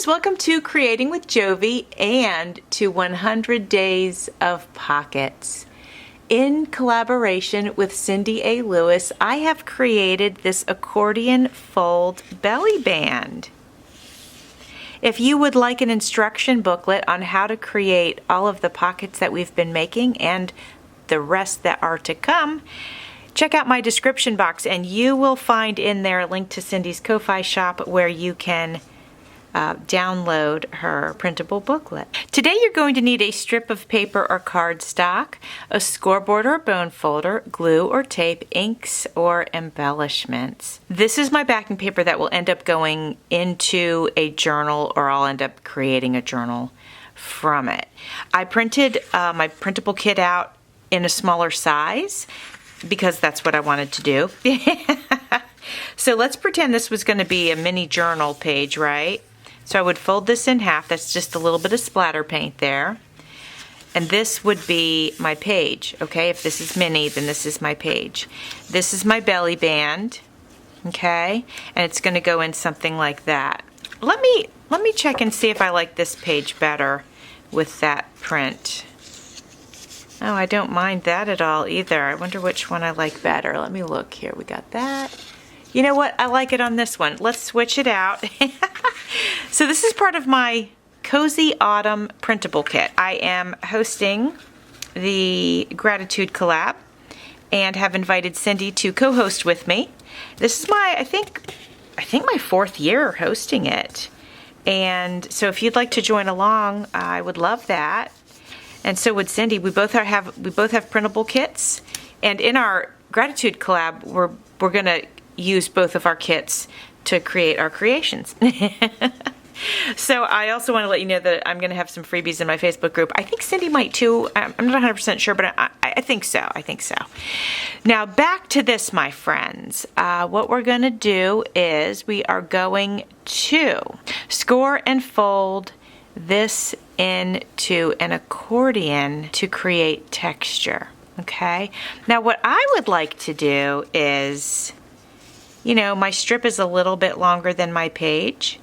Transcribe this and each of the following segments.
friends, welcome to Creating with Jovi and to 100 Days of Pockets. In collaboration with Cindy A. Lewis, I have created this accordion fold belly band. If you would like an instruction booklet on how to create all of the pockets that we've been making and the rest that are to come, check out my description box and you will find in there a link to Cindy's Ko-Fi shop where you can download her printable booklet. Today you're going to need a strip of paper or cardstock, a scoreboard or bone folder, glue or tape, inks or embellishments. This is my backing paper that will end up going into a journal, or I'll end up creating a journal from it. I printed my printable kit out in a smaller size because that's what I wanted to do. So let's pretend this was going to be a mini journal page, right? So I would fold this in half. That's just a little bit of splatter paint there. And this would be my page, okay? If this is mini, then this is my page. This is my belly band, okay? And it's going to go in something like that. Let me check and see if I like this page better with that print. Oh, I don't mind that at all either. I wonder which one I like better. Let me look here. We got that. You know what? I like it on this one. Let's switch it out. So this is part of my Cozy Autumn printable kit. I am hosting the Gratitude collab and have invited Cindy to co-host with me. This is my, I think my 4th year hosting it. And so if you'd like to join along, I would love that. And so would Cindy. We both have printable kits, and in our Gratitude collab, we're gonna use both of our kits to create our creations. So I also want to let you know that I'm going to have some freebies in my Facebook group. I think Cindy might too. I'm not 100% sure, but I think so. I think so. Now back to this, my friends. What we're going to do is we are going to score and fold this into an accordion to create texture. Okay? Now what I would like to do is, you know, my strip is a little bit longer than my page.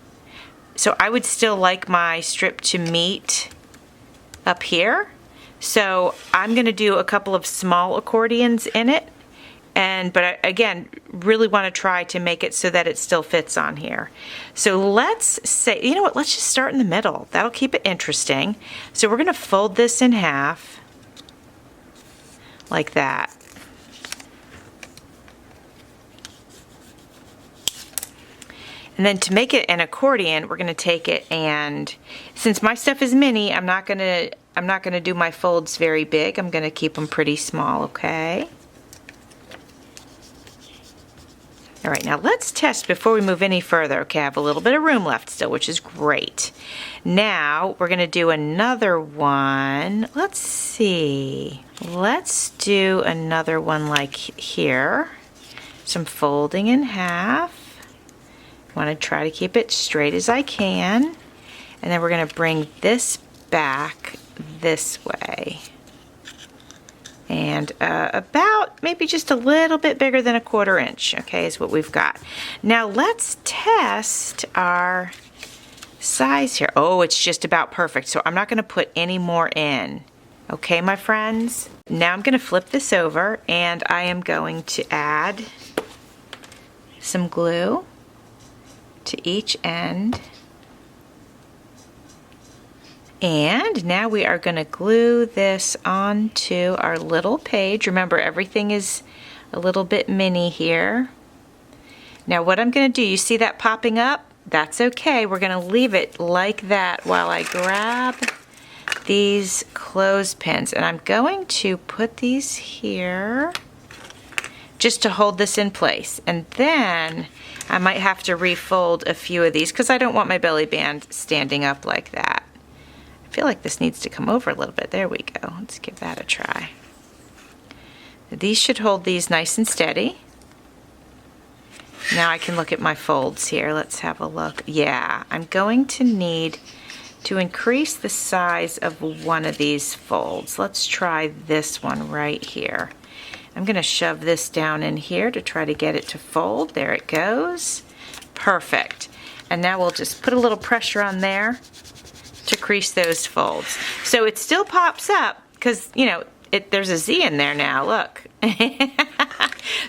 So I would still like my strip to meet up here. So I'm going to do a couple of small accordions in it. But I, again, really want to try to make it so that it still fits on here. So let's say, you know what, let's just start in the middle. That'll keep it interesting. So we're going to fold this in half like that. And then to make it an accordion, we're going to take it, and since my stuff is mini, I'm not going to do my folds very big. I'm going to keep them pretty small, okay? All right, now let's test before we move any further. Okay, I have a little bit of room left still, which is great. Now we're going to do another one. Let's see. Let's do another one like here. Some folding in half. I want to try to keep it straight as I can. And then we're going to bring this back this way. And about maybe just a little bit bigger than 1/4 inch, okay, is what we've got. Now let's test our size here. Oh, it's just about perfect. So I'm not going to put any more in. Okay, my friends? Now I'm going to flip this over and I am going to add some glue to each end. And now we are going to glue this onto our little page. Remember, everything is a little bit mini here. Now what I'm going to do, you see that popping up? That's okay. We're going to leave it like that while I grab these clothespins. And I'm going to put these here just to hold this in place. And then I might have to refold a few of these because I don't want my belly band standing up like that. I feel like this needs to come over a little bit. There we go. Let's give that a try. These should hold these nice and steady. Now I can look at my folds here. Let's have a look. Yeah, I'm going to need to increase the size of one of these folds. Let's try this one right here. I'm going to shove this down in here to try to get it to fold. There it goes. Perfect. And now we'll just put a little pressure on there to crease those folds. So it still pops up because, you know, there's a Z in there now, look.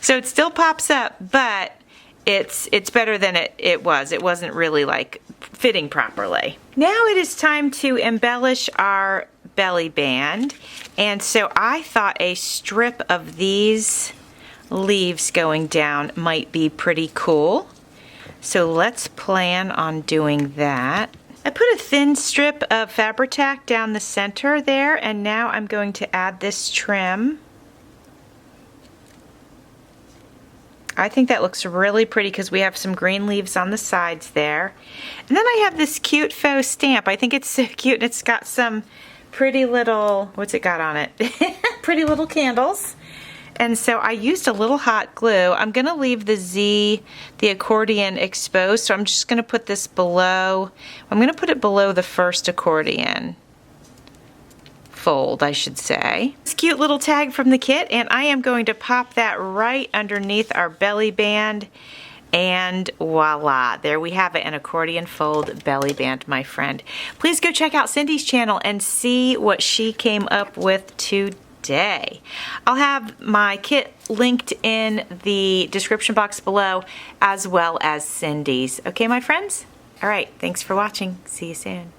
So it still pops up, but it's better than it was. It wasn't really like fitting properly. Now it is time to embellish our belly band. And so I thought a strip of these leaves going down might be pretty cool. So let's plan on doing that. I put a thin strip of Fabri-Tac down the center there, and now I'm going to add this trim. I think that looks really pretty because we have some green leaves on the sides there. And then I have this cute faux stamp. I think it's so cute, and it's got some pretty little, what's it got on it? Pretty little candles. And so I used a little hot glue. I'm gonna leave the Z, the accordion, exposed, so I'm just gonna put this below. I'm gonna put it below the first accordion fold, I should say. This cute little tag from the kit, and I am going to pop that right underneath our belly band, and voila, there we have it, an accordion fold belly band, my friend. Please go check out Cindy's channel and see what she came up with today. I'll have my kit linked in the description box below, as well as Cindy's. Okay, my friends? All right, thanks for watching. See you soon.